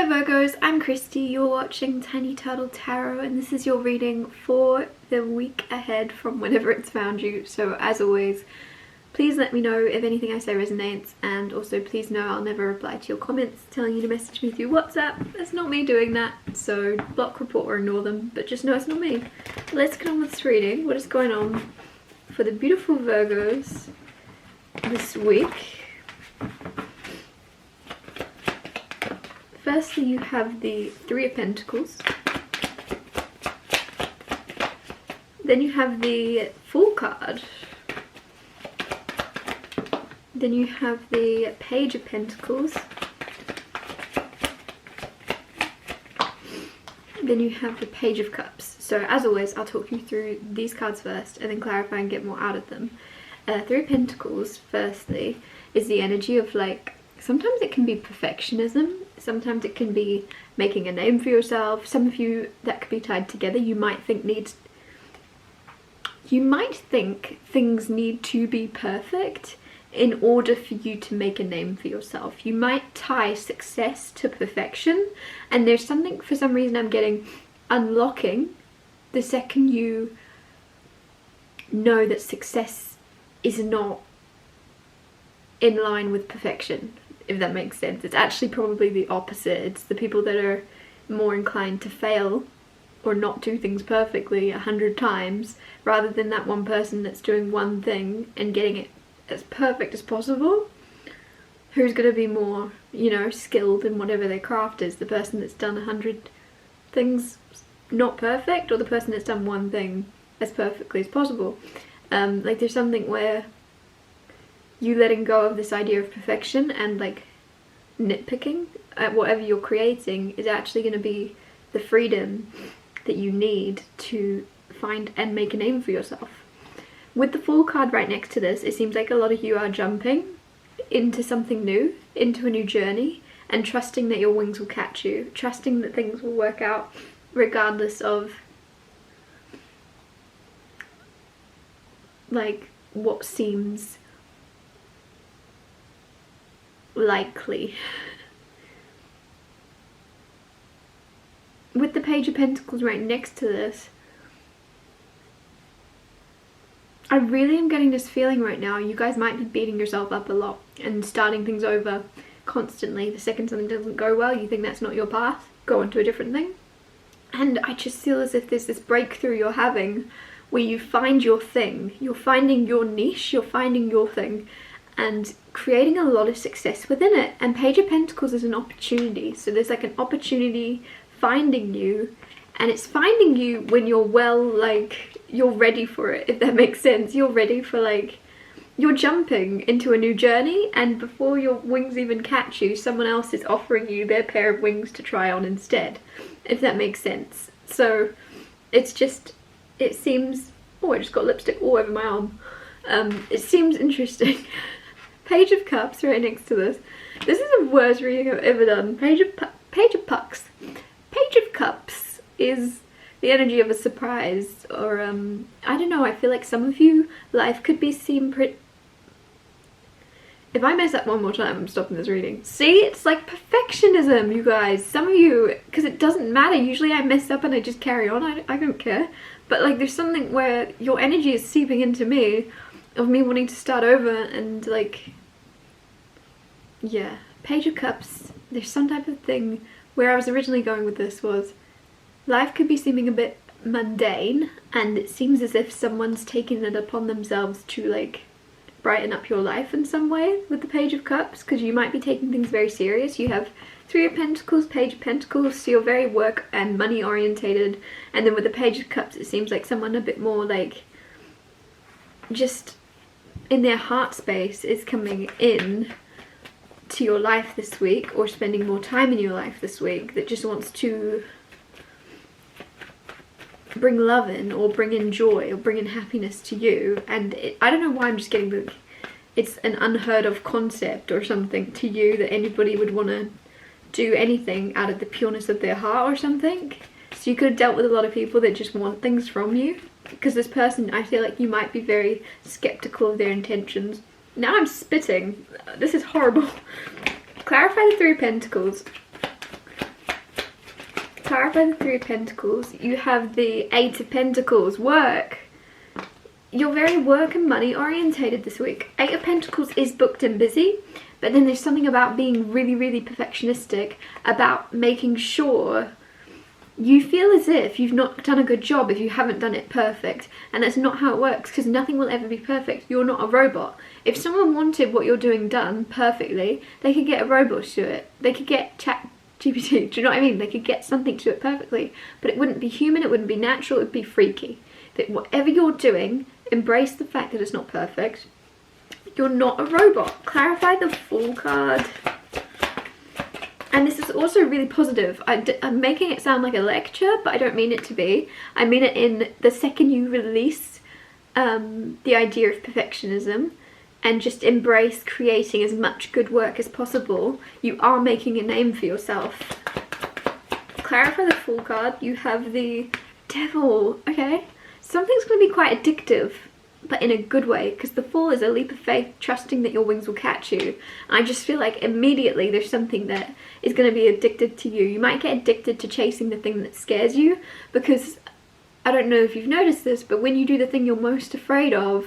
Virgos, I'm Christy, you're watching Tiny Turtle Tarot, and this is your reading for the week ahead from whenever it's found you. So as always, please let me know if anything I say resonates, and also please know I'll never reply to your comments telling you to message me through WhatsApp. That's not me doing that, so block, report or ignore them, but just know it's not me. Let's get on with this reading. What is going on for the beautiful Virgos this week? Firstly, you have the Three of Pentacles. Then you have the Fool card. Then you have the Page of Pentacles. Then you have the Page of Cups. So as always, I'll talk you through these cards first and then clarify and get more out of them. Three of Pentacles, firstly, is the energy of like, sometimes it can be perfectionism, sometimes it can be making a name for yourself. Some of you, that could be tied together. You might think things need to be perfect in order for you to make a name for yourself. You might tie success to perfection, and there's something, for some reason I'm getting, unlocking the second you know that success is not in line with perfection, if that makes sense. It's actually probably the opposite. It's the people that are more inclined to fail or not do things perfectly 100 times, rather than that one person that's doing one thing and getting it as perfect as possible, who's going to be more, you know, skilled in whatever their craft is. The person that's done 100 things not perfect, or the person that's done one thing as perfectly as possible. Like there's something where you letting go of this idea of perfection and like nitpicking at whatever you're creating is actually going to be the freedom that you need to find and make a name for yourself. With the Fool card right next to this, it seems like a lot of you are jumping into something new, into a new journey, and trusting that your wings will catch you, trusting that things will work out regardless of like what seems likely. With the Page of Pentacles right next to this, I really am getting this feeling right now, you guys might be beating yourself up a lot and starting things over constantly. The second something doesn't go well, you think that's not your path, go on to a different thing. And I just feel as if there's this breakthrough you're having where you find your thing, you're finding your niche, you're finding your thing, and creating a lot of success within it. And Page of Pentacles is an opportunity, so there's like an opportunity finding you, and it's finding you when you're well, like you're ready for it, if that makes sense. You're ready for, like, you're jumping into a new journey, and before your wings even catch you, someone else is offering you their pair of wings to try on instead, if that makes sense. So it's just, it seems, oh, I just got lipstick all over my arm. It seems interesting. Page of Cups right next to this. This is the worst reading I've ever done. Page of Pucks. Page of Cups is the energy of a surprise, or I don't know, I feel like some of you, life could be seen pretty... If I mess up one more time, I'm stopping this reading. See, it's like perfectionism, you guys. Some of you, because it doesn't matter, usually I mess up and I just carry on, I don't care. But like there's something where your energy is seeping into me, of me wanting to start over, and like, yeah. Page of Cups, there's some type of thing where I was originally going with this was, life could be seeming a bit mundane, and it seems as if someone's taking it upon themselves to like brighten up your life in some way with the Page of Cups, because you might be taking things very serious. You have Three of Pentacles, Page of Pentacles, so you're very work and money orientated, and then with the Page of Cups it seems like someone a bit more like just in their heart space is coming in to your life this week, or spending more time in your life this week, that just wants to bring love in, or bring in joy, or bring in happiness to you. And I don't know why I'm just getting the, it's an unheard of concept or something to you, that anybody would want to do anything out of the pureness of their heart or something. So you could have dealt with a lot of people that just want things from you, because this person, I feel like you might be very skeptical of their intentions. Now I'm spitting. This is horrible. Clarify the Three of Pentacles. Clarify the Three of Pentacles. You have the Eight of Pentacles, work. You're very work and money orientated this week. Eight of Pentacles is booked and busy, but then there's something about being really, really perfectionistic, about making sure you feel as if you've not done a good job if you haven't done it perfect. And that's not how it works, because nothing will ever be perfect. You're not a robot. If someone wanted what you're doing done perfectly, they could get a robot to do it. They could get ChatGPT, do you know what I mean? They could get something to do it perfectly, but it wouldn't be human, it wouldn't be natural, it would be freaky. That whatever you're doing, embrace the fact that it's not perfect. You're not a robot. Clarify the Fool card. And this is also really positive. I'm making it sound like a lecture, but I don't mean it to be. I mean it in the second you release the idea of perfectionism and just embrace creating as much good work as possible, you are making a name for yourself. Clarify the Fool card. You have the Devil. Okay. Something's going to be quite addictive, but in a good way, because the Fool is a leap of faith, trusting that your wings will catch you. And I just feel like immediately there's something that is going to be addicted to you. You might get addicted to chasing the thing that scares you, because I don't know if you've noticed this, but when you do the thing you're most afraid of,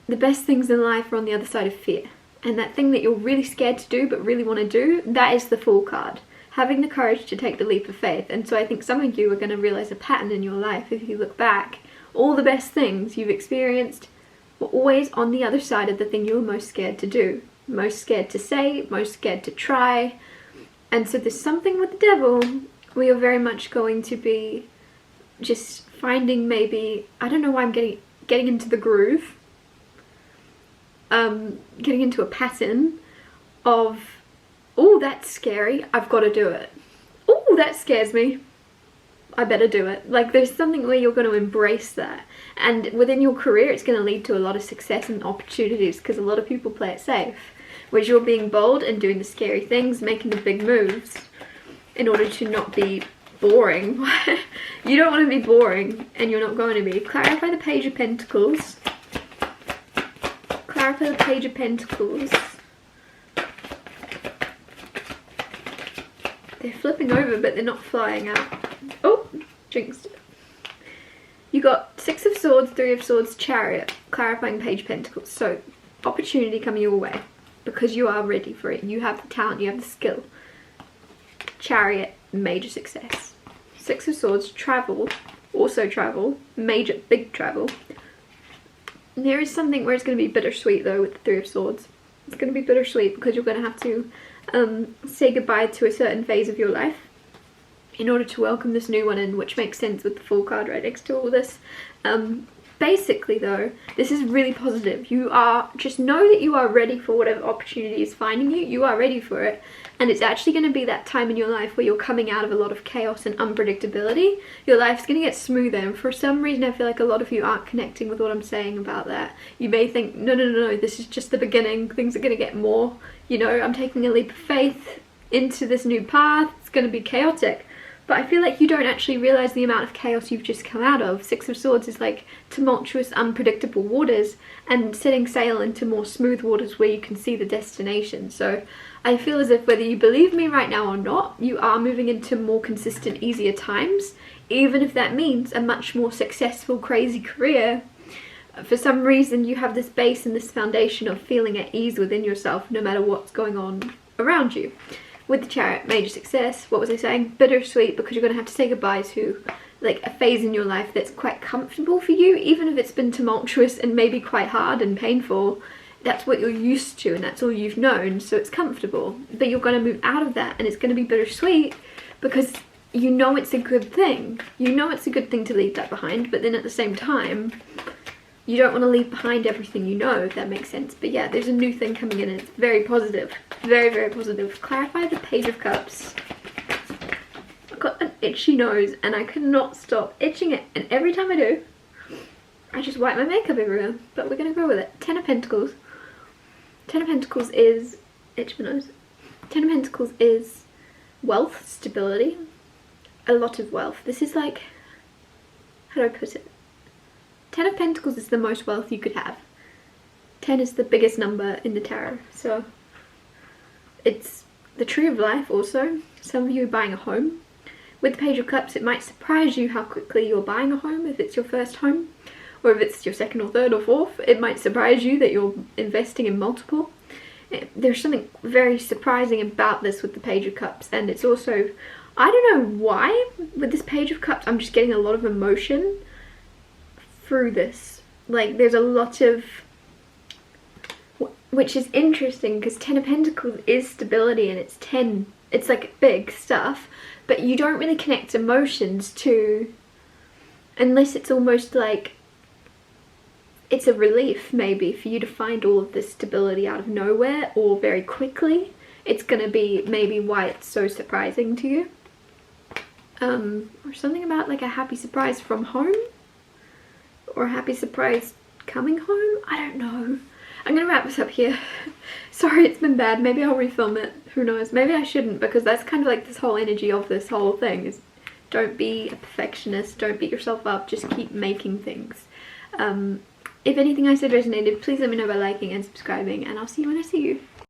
the best things in life are on the other side of fear. And that thing that you're really scared to do but really want to do, that is the Fool card. Having the courage to take the leap of faith. And so I think some of you are going to realise a pattern in your life if you look back. All the best things you've experienced were always on the other side of the thing you were most scared to do. Most scared to say, most scared to try. And so there's something with the Devil where you're very much going to be just finding maybe, I don't know why I'm getting into the groove. Getting into a pattern of, oh, that's scary, I've got to do it. Oh, that scares me, I better do it. Like, there's something where you're going to embrace that. And within your career, it's going to lead to a lot of success and opportunities, because a lot of people play it safe. Whereas you're being bold and doing the scary things, making the big moves, in order to not be boring. You don't want to be boring, and you're not going to be. Clarify the Page of Pentacles. Clarify the Page of Pentacles. They're flipping over, but they're not flying out. Oh, jinxed it. You got Six of Swords, Three of Swords, Chariot. Clarifying Page of Pentacles. So, opportunity coming your way, because you are ready for it. You have the talent, you have the skill. Chariot, major success. Six of Swords, travel. Also travel. Major, big travel. There is something where it's going to be bittersweet though with the Three of Swords. It's going to be bittersweet because you're going to have to say goodbye to a certain phase of your life in order to welcome this new one in, which makes sense with the Fool card right next to all this. Basically though, this is really positive. You are, just know that you are ready for whatever opportunity is finding you. You are ready for it. And it's actually going to be that time in your life where you're coming out of a lot of chaos and unpredictability. Your life's going to get smoother, and for some reason I feel like a lot of you aren't connecting with what I'm saying about that. You may think, no, this is just the beginning, things are going to get more, you know, I'm taking a leap of faith into this new path, it's going to be chaotic. But I feel like you don't actually realise the amount of chaos you've just come out of. Six of Swords is like tumultuous, unpredictable waters, and setting sail into more smooth waters where you can see the destination. So I feel as if whether you believe me right now or not, you are moving into more consistent, easier times, even if that means a much more successful, crazy career. For some reason, you have this base and this foundation of feeling at ease within yourself, no matter what's going on around you. With the Chariot, major success. What was I saying? Bittersweet, because you're going to have to say goodbye to like a phase in your life that's quite comfortable for you, even if it's been tumultuous and maybe quite hard and painful. That's what you're used to and that's all you've known, so it's comfortable. But you're going to move out of that, and it's going to be bittersweet because you know it's a good thing. You know it's a good thing to leave that behind, but then at the same time, you don't want to leave behind everything you know, if that makes sense. But yeah, there's a new thing coming in and it's very positive. Very, very positive. Clarify the Page of Cups. I've got an itchy nose and I cannot stop itching it. And every time I do, I just wipe my makeup everywhere. But we're going to go with it. Ten of Pentacles. Ten of Pentacles is... itch my nose. Ten of Pentacles is wealth, stability. A lot of wealth. This is like... how do I put it? Ten of Pentacles is the most wealth you could have. 10 is the biggest number in the tarot, so it's the Tree of Life also. Some of you are buying a home, With the Page of Cups, it might surprise you how quickly you're buying a home if it's your first home, or if it's your second or third or fourth. It might surprise you that you're investing in multiple. There's something very surprising about this with the Page of Cups, and it's also, I don't know why, with this Page of Cups, I'm just getting a lot of emotion through this. Like, there's a lot of, which is interesting because 10 of Pentacles is stability, and it's like big stuff, but you don't really connect emotions to, unless it's almost like it's a relief maybe for you to find all of this stability out of nowhere or very quickly. It's gonna be maybe why it's so surprising to you. Or something about like a happy surprise from home, or a happy surprise coming home. I don't know. I'm gonna wrap this up here. Sorry, it's been bad. Maybe I'll refilm it. Who knows? Maybe I shouldn't, because that's kind of like this whole energy of this whole thing is, don't be a perfectionist, don't beat yourself up, just keep making things. If anything I said resonated, please let me know by liking and subscribing, and I'll see you when I see you.